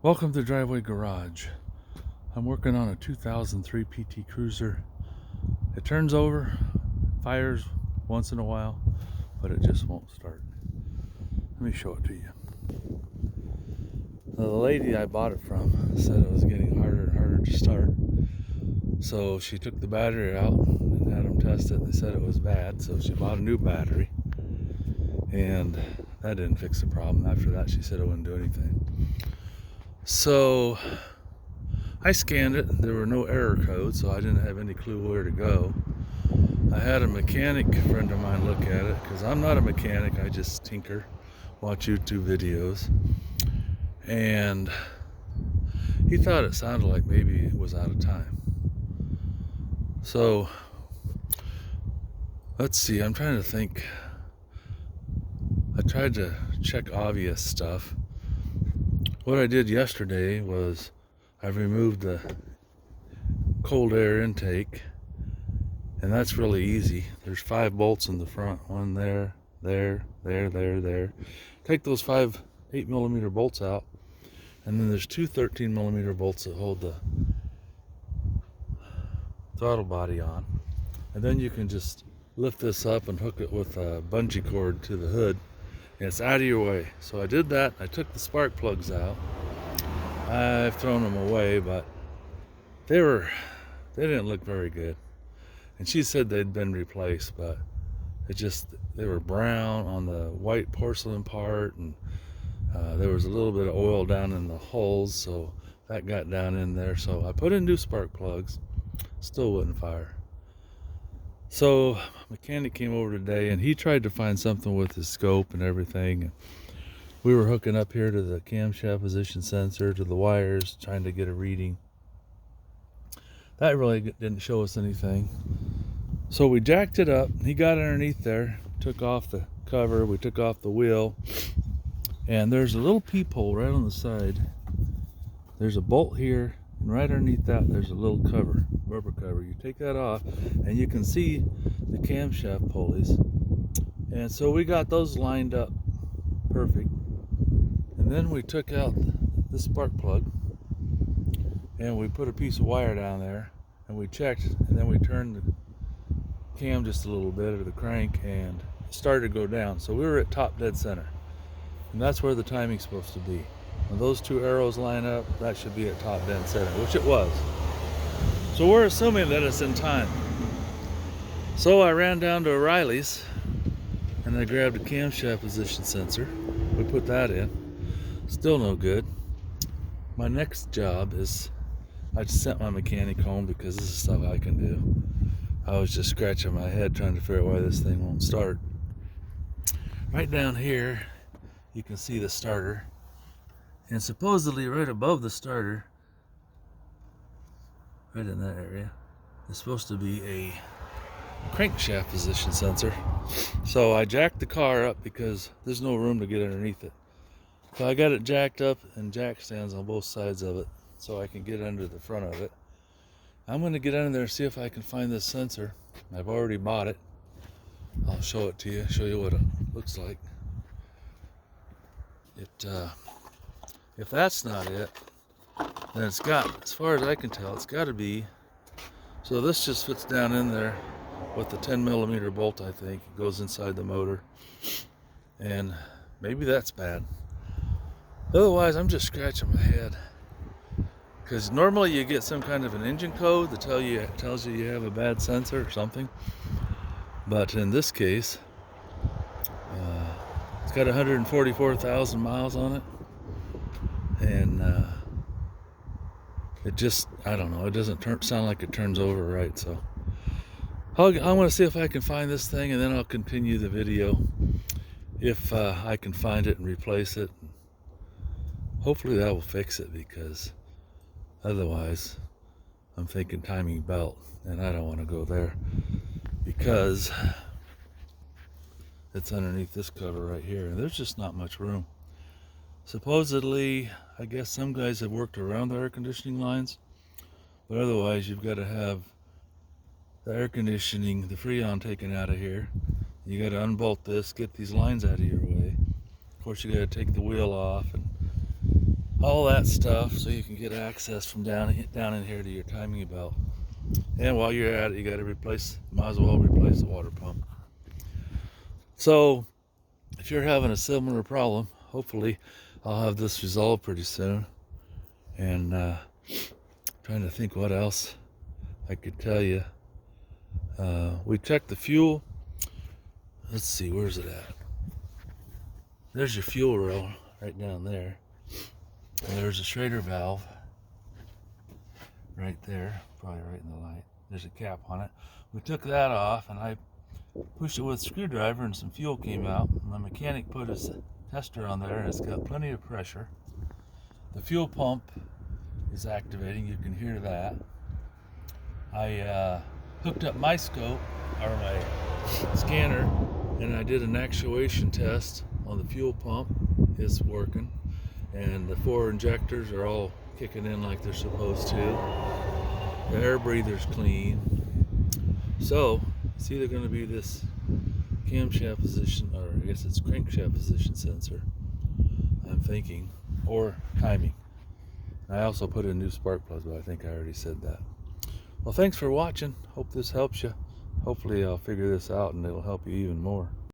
Welcome to Driveway Garage. I'm working on a 2003 PT Cruiser. It turns over, fires once in a while, but it just won't start. Let me show it to you. Now, the lady I bought it from said it was getting harder and harder to start. So she took the battery out and had them test it, and they said it was bad. So she bought a new battery, and that didn't fix the problem. After that, she said it wouldn't do anything. So I scanned it. There were no error codes, so I didn't have any clue where to go. I had a mechanic friend of mine look at it, because I'm not a mechanic, I just tinker, watch YouTube videos. And he thought it sounded like maybe it was out of time. So let's see, I'm trying to think. I tried to check obvious stuff. What I did yesterday was I removed the cold air intake, and that's really easy. There's 5 bolts in the front, one there, there. Take those 5 8mm bolts out, and then there's 2 13mm bolts that hold the throttle body on, and then you can just lift this up and hook it with a bungee cord to the hood, and it's out of your way. So I did that. I took the spark plugs out. I've thrown them away, but they didn't look very good. And she said they'd been replaced, but they were brown on the white porcelain part, and there was a little bit of oil down in the holes, so that got down in there. So I put in new spark plugs, still wouldn't fire. So mechanic came over today, and he tried to find something with his scope and everything. We were hooking up here to the camshaft position sensor, to the wires, trying to get a reading. That really didn't show us anything. So we jacked it up. He got underneath there, took off the cover, we took off the wheel, and there's a little peephole right on the side. There's a bolt here, and right underneath that there's a little cover, rubber cover. You take that off, and you can see the camshaft pulleys. And so we got those lined up perfect. And then we took out the spark plug, and we put a piece of wire down there, and we checked, and then we turned the cam just a little bit, or the crank, and it started to go down. So we were at top dead center, and that's where the timing's supposed to be. When those 2 arrows line up, that should be at top dead center, which it was. So we're assuming that it's in time. So I ran down to O'Reilly's, and I grabbed a camshaft position sensor. We put that in. Still no good. My next job is, I just sent my mechanic home because this is stuff I can do. I was just scratching my head trying to figure out why this thing won't start. Right down here, you can see the starter. And supposedly right above the starter, right in that area, is supposed to be a crankshaft position sensor. So I jacked the car up because there's no room to get underneath it. So I got it jacked up, and jack stands on both sides of it so I can get under the front of it. I'm going to get under there and see if I can find this sensor. I've already bought it. I'll show it to you, show you what it looks like. If that's not it, then it's got, as far as I can tell, it's got to be. So this just fits down in there with the 10mm bolt, I think. It goes inside the motor, and maybe that's bad. Otherwise, I'm just scratching my head, because normally you get some kind of an engine code that tells you you have a bad sensor or something. But in this case, it's got 144,000 miles on it, and it just, I don't know, it doesn't sound like it turns over right. So I want to see if I can find this thing, and then I'll continue the video if I can find it and replace it. Hopefully that will fix it, because otherwise I'm thinking timing belt, and I don't want to go there because it's underneath this cover right here, and there's just not much room. Supposedly, I guess some guys have worked around the air conditioning lines, but otherwise you've got to have the air conditioning, the Freon, taken out of here. You got to unbolt this, get these lines out of your way. Of course, you got to take the wheel off, and all that stuff, so you can get access from down in here to your timing belt. And while you're at it, you got to might as well replace the water pump. So if you're having a similar problem, hopefully I'll have this resolved pretty soon. And trying to think what else I could tell you. We checked the fuel. Let's see, where's it at? There's your fuel rail right down there. And there's a Schrader valve right there, probably right in the light. There's a cap on it. We took that off and I pushed it with a screwdriver and some fuel came out. My mechanic put his tester on there and it's got plenty of pressure. The fuel pump is activating, you can hear that. I hooked up my scope, or my scanner, and I did an actuation test on the fuel pump. It's working, and the 4 injectors are all kicking in like they're supposed to. The air breather's clean. So it's either going to be this camshaft position, or I guess it's crankshaft position sensor, I'm thinking, or timing. I also put in new spark plugs, but I think I already said that. Well, thanks for watching. Hope this helps you. Hopefully I'll figure this out and it'll help you even more.